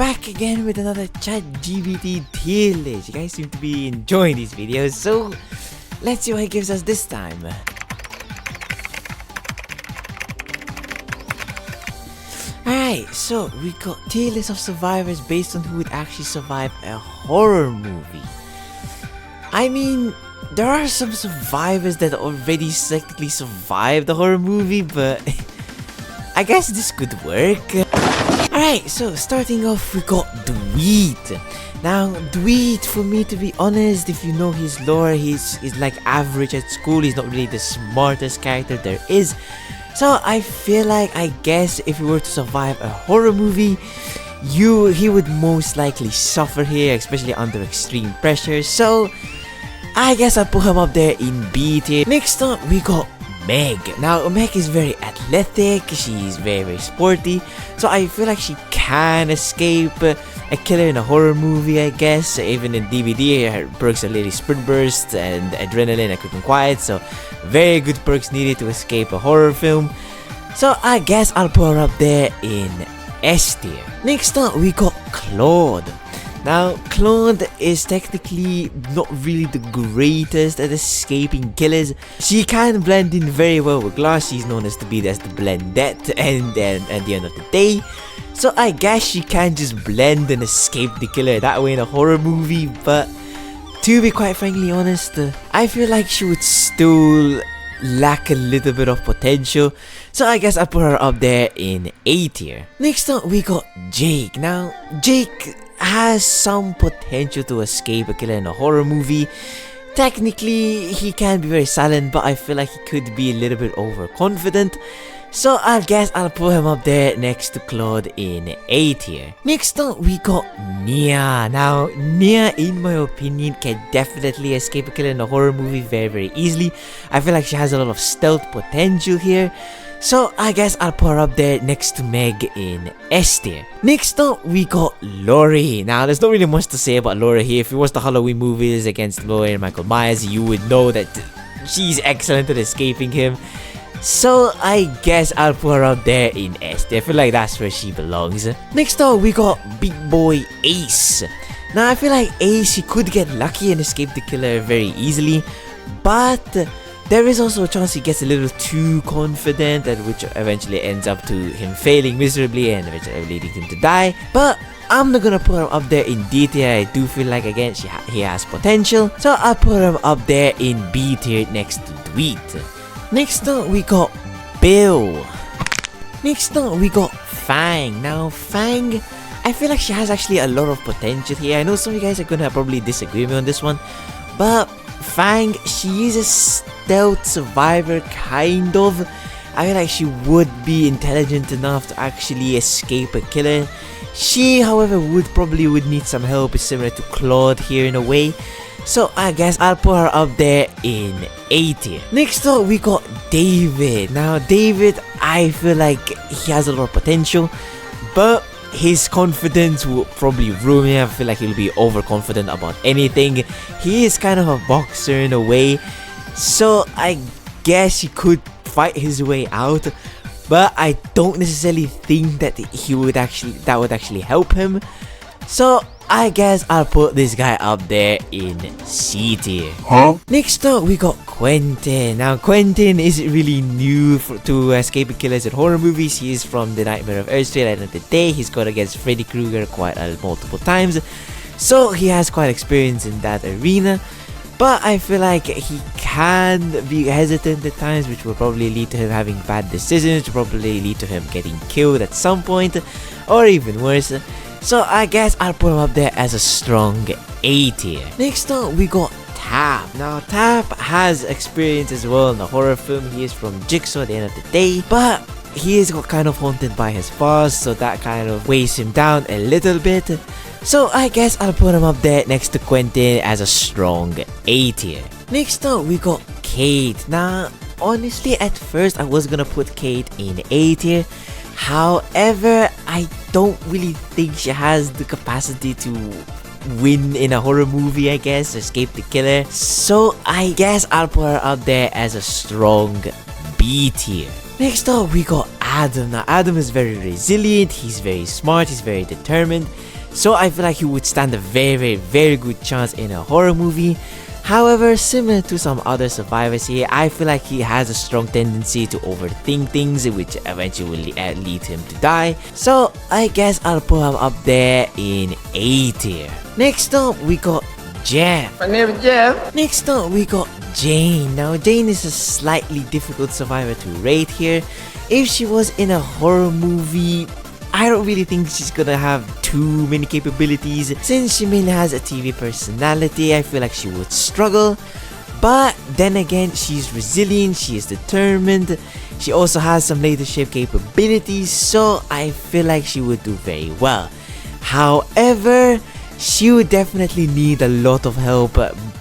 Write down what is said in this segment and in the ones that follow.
back again with another ChatGPT tier list. You guys seem to be enjoying these videos, so let's see what it gives us this time. Alright, so we got tier list of survivors based on who would actually survive a horror movie. I mean, there are some survivors that already technically survived the horror movie, but I guess this could work. Alright, so starting off, we got Dweet. Now, Dweet, for me to be honest, if you know his lore, he's like average at school. He's not really the smartest character there is. So I feel like, I guess, if he were to survive a horror movie, he would most likely suffer here, especially under extreme pressure. So I guess I'll put him up there in B tier. Next up, we got Meg. Now, Meg is very athletic, she's very sporty, so I feel like she can escape a killer in a horror movie, I guess. Even in DVD, her perks are Lady Sprint Burst and Adrenaline and Quick and Quiet, so very good perks needed to escape a horror film. So I guess I'll put her up there in S tier. Next up, we got Claude. Now, Claude is technically not really the greatest at escaping killers. She can blend in very well with glass. She's known as to be the blendette and then at the end of the day. So I guess she can just blend and escape the killer that way in a horror movie. But to be quite frankly honest, I feel like she would still lack a little bit of potential. So I guess I'll put her up there in A tier. Next up, we got Jake. Now, Jake has some potential to escape a killer in a horror movie. Technically, he can be very silent, but I feel like he could be a little bit overconfident. So I guess I'll put him up there next to Claude in A tier. Next up, we got Nia. Now, Nia, in my opinion, can definitely escape a killer in a horror movie very easily. I feel like she has a lot of stealth potential here. So I guess I'll put her up there next to Meg in S tier. Next up, we got Laurie. Now, there's not really much to say about Laurie here. If you watch the Halloween movies against Laurie and Michael Myers, you would know that she's excellent at escaping him. So I guess I'll put her up there in S tier. I feel like that's where she belongs. Next up, we got Big Boy Ace. Now, I feel like Ace, he could get lucky and escape the killer very easily, but there is also a chance he gets a little too confident, and which eventually ends up to him failing miserably and eventually leading him to die. But I'm not gonna put him up there in D tier. I do feel like, again, he has potential, so I'll put him up there in B tier next to Dweet. Next up, we got Bill. Next up, we got Fang. Now, Fang, I feel like she has actually a lot of potential here. I know some of you guys are gonna probably disagree with me on this one, but Fang, she is a stealth survivor, kind of. I feel like she would be intelligent enough to actually escape a killer. She, however, would need some help, similar to Claude here in a way. So I guess I'll put her up there in A tier. Next up, we got David. Now, David, I feel like he has a lot of potential, but his confidence will probably ruin him. I feel like he'll be overconfident about anything. He is kind of a boxer in a way, so I guess he could fight his way out, but I don't necessarily think that that would actually help him. So I guess I'll put this guy up there in C tier. Next up, we got Quentin. Now, Quentin isn't really new to escaping killers in horror movies. He is from The Nightmare of Elm Street. At the end of the day, he's gone against Freddy Krueger multiple times, so he has quite experience in that arena. But I feel like he can be hesitant at times, which will probably lead to him having bad decisions, which will probably lead to him getting killed at some point, or even worse. So I guess I'll put him up there as a strong A tier. Next up, we got Tap. Now, Tap has experience as well in the horror film. He is from Jigsaw at the end of the day, but he is kind of haunted by his past, so that kind of weighs him down a little bit. So I guess I'll put him up there next to Quentin as a strong A tier. Next up, we got Kate. Now, honestly, at first I was gonna put Kate in A tier. However, I don't really think she has the capacity to win in a horror movie, I guess, escape the killer. So I guess I'll put her up there as a strong B tier. Next up, we got Adam. Now, Adam is very resilient, he's very smart, he's very determined. So I feel like he would stand a very good chance in a horror movie. However, similar to some other survivors here, I feel like he has a strong tendency to overthink things, which eventually will lead him to die. So I guess I'll put him up there in A tier. Next up, we got Jeff. My name is Jeff. Next up, we got Jane. Now, Jane is a slightly difficult survivor to rate here. If she was in a horror movie, I don't really think she's gonna have too many capabilities. Since she mainly has a TV personality, I feel like she would struggle. But then again, she's resilient, she is determined, she also has some leadership capabilities, so I feel like she would do very well. However, she would definitely need a lot of help,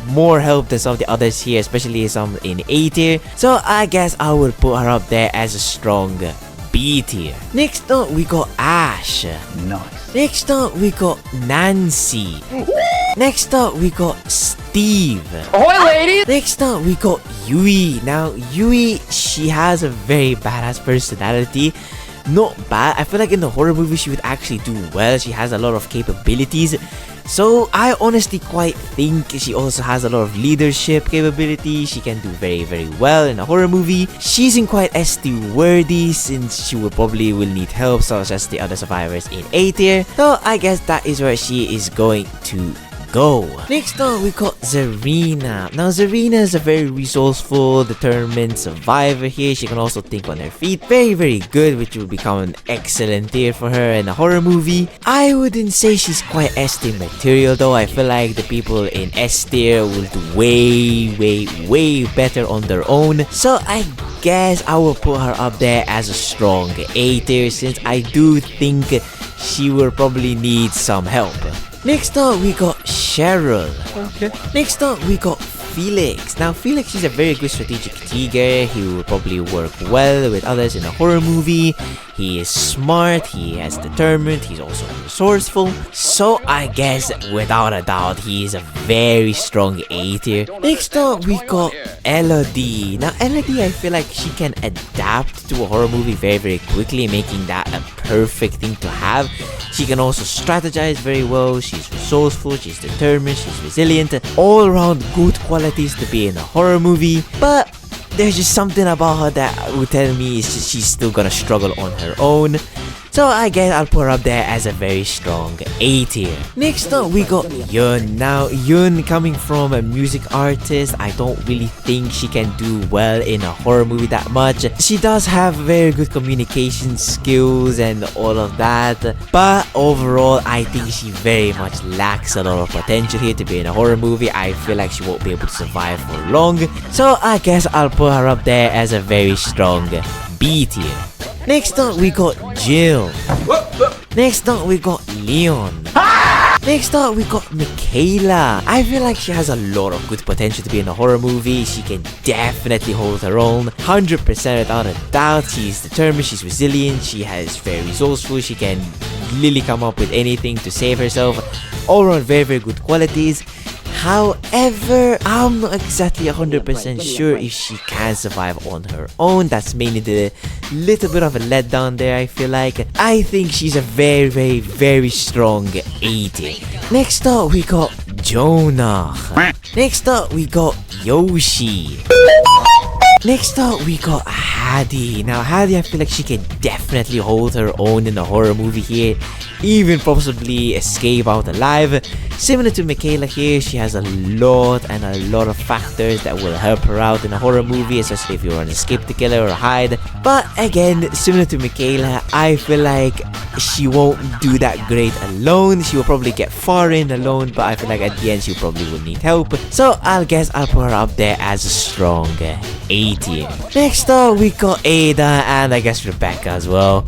more help than some of the others here, especially some in A tier. So I guess I will put her up there as a strong B tier. Next up, we got Ash. Nice. Next up, we got Nancy. Next up, we got Steve. Ahoy, ladies! Next up, we got Yui. Now, Yui, she has a very badass personality. Not bad. I feel like in the horror movie, she would actually do well. She has a lot of capabilities. So I honestly quite think she also has a lot of leadership capability. She can do very well in a horror movie. She isn't quite ST worthy since she will need help such as the other survivors in A tier. So I guess that is where she is going to go. Next up, we got Zarena. Now, Zarena is a very resourceful, determined survivor here. She can also think on her feet. Very good, which will become an excellent tier for her in a horror movie. I wouldn't say she's quite S tier material though. I feel like the people in S tier will do way better on their own. So I guess I will put her up there as a strong A tier since I do think she will probably need some help. Next up, we got Cheryl. Okay. Next up, we got Felix. Now, Felix is a very good strategic tiger. He will probably work well with others in a horror movie. He is smart, he is determined, he's also resourceful. So I guess, without a doubt, he is a very strong A tier. Next up, we got Elod. Now, Elod, I feel like she can adapt to a horror movie very quickly, making that a perfect thing to have. She can also strategize very well, she's resourceful, she's determined, she's resilient. All around good qualities to be in a horror movie. But there's just something about her that would tell me she's still gonna struggle on her own. So I guess I'll put her up there as a very strong A tier. Next up, we got Yun. Now, Yun, coming from a music artist, I don't really think she can do well in a horror movie that much. She does have very good communication skills and all of that, but overall, I think she very much lacks a lot of potential here to be in a horror movie. I feel like she won't be able to survive for long. So I guess I'll put her up there as a very strong B tier. Next up, we got Jill. Next up, we got Leon. Next up, we got Michaela. I feel like she has a lot of good potential to be in a horror movie. She can definitely hold her own, 100% without a doubt. She's determined, she's resilient, she is very resourceful, she can really come up with anything to save herself. All around very good qualities. However, I'm not exactly 100% sure if she can survive on her own. That's mainly the little bit of a letdown there, I feel like. I think she's a very strong A tier. Next up, we got Jonah. Next up, we got Yoshi. Next up, we got Hady. Now, Hady, I feel like she can definitely hold her own in a horror movie here, even possibly escape out alive. Similar to Michaela here, she has a lot of factors that will help her out in a horror movie, especially if you want to escape the killer or hide. But again, similar to Michaela, I feel like she won't do that great alone. She will probably get far in alone, but I feel like at the end she probably will need help. So I guess I'll put her up there as a strong A tier. Next up, we got Ada and I guess Rebecca as well.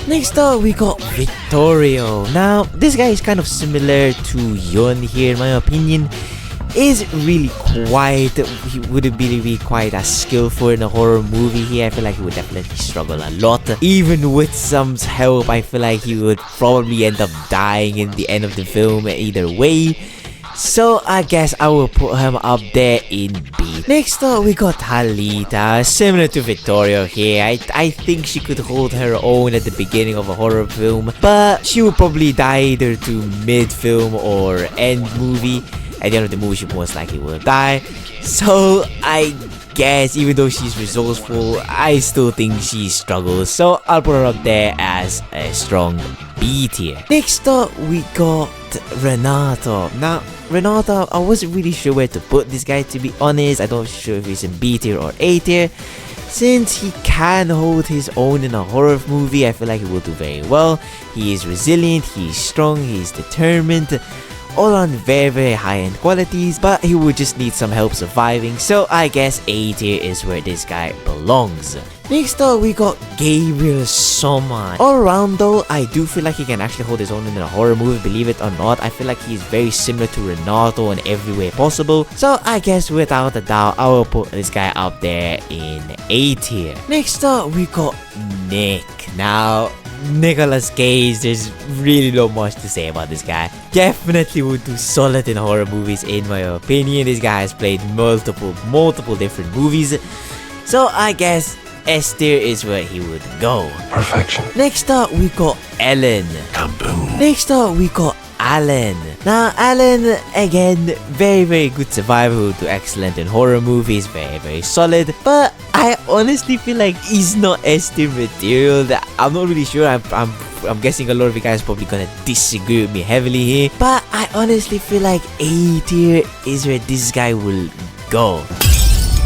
Next up, we got Victorio. Now, this guy is kind of similar to Yun here, in my opinion. Is really quite, he wouldn't be quite as skillful in a horror movie here. I feel like he would definitely struggle a lot. Even with some help, I feel like he would probably end up dying in the end of the film either way. So I guess I will put him up there in B. Next up, we got Halita, similar to Victorio here. I think she could hold her own at the beginning of a horror film, but she will probably die either to mid-film or end movie. At the end of the movie, she most likely will die. So I guess even though she's resourceful, I still think she struggles. So I'll put her up there as a strong B tier. Next up, we got Renato. Now, Renato, I wasn't really sure where to put this guy, to be honest. I don't sure if he's in B tier or A tier. Since he can hold his own in a horror movie, I feel like he will do very well. He is resilient, he's strong, he's determined. All on very high-end qualities, but he would just need some help surviving, so I guess A tier is where this guy belongs. Next up, we got Gabriel Soma. All around though, I do feel like he can actually hold his own in a horror movie, believe it or not. I feel like he's very similar to Renato in every way possible, so I guess without a doubt, I will put this guy up there in A tier. Next up, we got Nick. Now, Nicolas Cage, there's really not much to say about this guy. Definitely would do solid in horror movies in my opinion. This guy has played multiple different movies. So I guess S tier is where he would go. Perfection. Next up, we got Ellen. Kaboom. Next up, we got Alan. Now, Alan, again, very good survivor who do excellent in horror movies, very solid. But I honestly feel like he's not S tier material. I'm not really sure. I'm guessing a lot of you guys are probably gonna disagree with me heavily here. But I honestly feel like A tier is where this guy will go.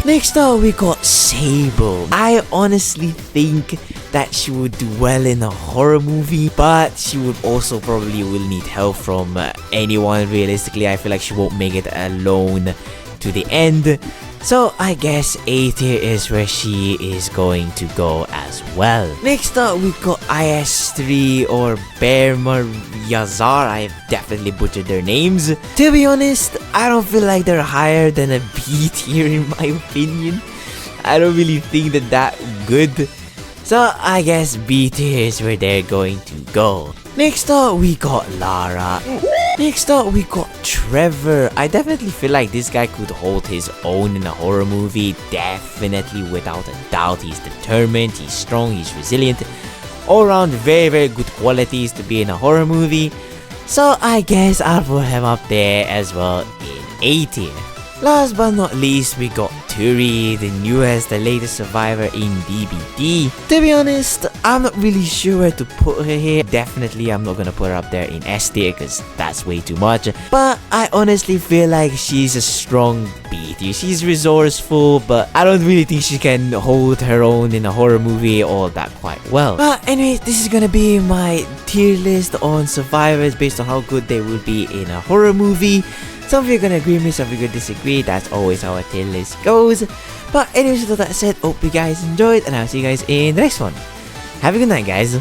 Next up, we got Sable. I honestly think that she would do well in a horror movie, but she would also probably will need help from anyone. Realistically, I feel like she won't make it alone to the end. So I guess A tier is where she is going to go as well. Next up, we got IS3 or Bermar Yazar. I've definitely butchered their names. To be honest, I don't feel like they're higher than a B tier in my opinion. I don't really think that that good. So I guess B tier is where they're going to go. Next up, we got Lara. Next up, we got Trevor. I definitely feel like this guy could hold his own in a horror movie. Definitely, without a doubt. He's determined, he's strong, he's resilient. All around very good qualities to be in a horror movie. So I guess I'll put him up there as well in A tier. Last but not least, we got Turri, the latest survivor in DBD. To be honest, I'm not really sure where to put her here. Definitely, I'm not gonna put her up there in S tier because that's way too much. But I honestly feel like she's a strong B tier. She's resourceful, but I don't really think she can hold her own in a horror movie all that quite well. But anyways, this is gonna be my tier list on survivors based on how good they will be in a horror movie. Some of you are gonna agree with me, some of you are gonna disagree. That's always how a tier list goes. But anyways, with all that said, hope you guys enjoyed, and I'll see you guys in the next one. Have a good night, guys.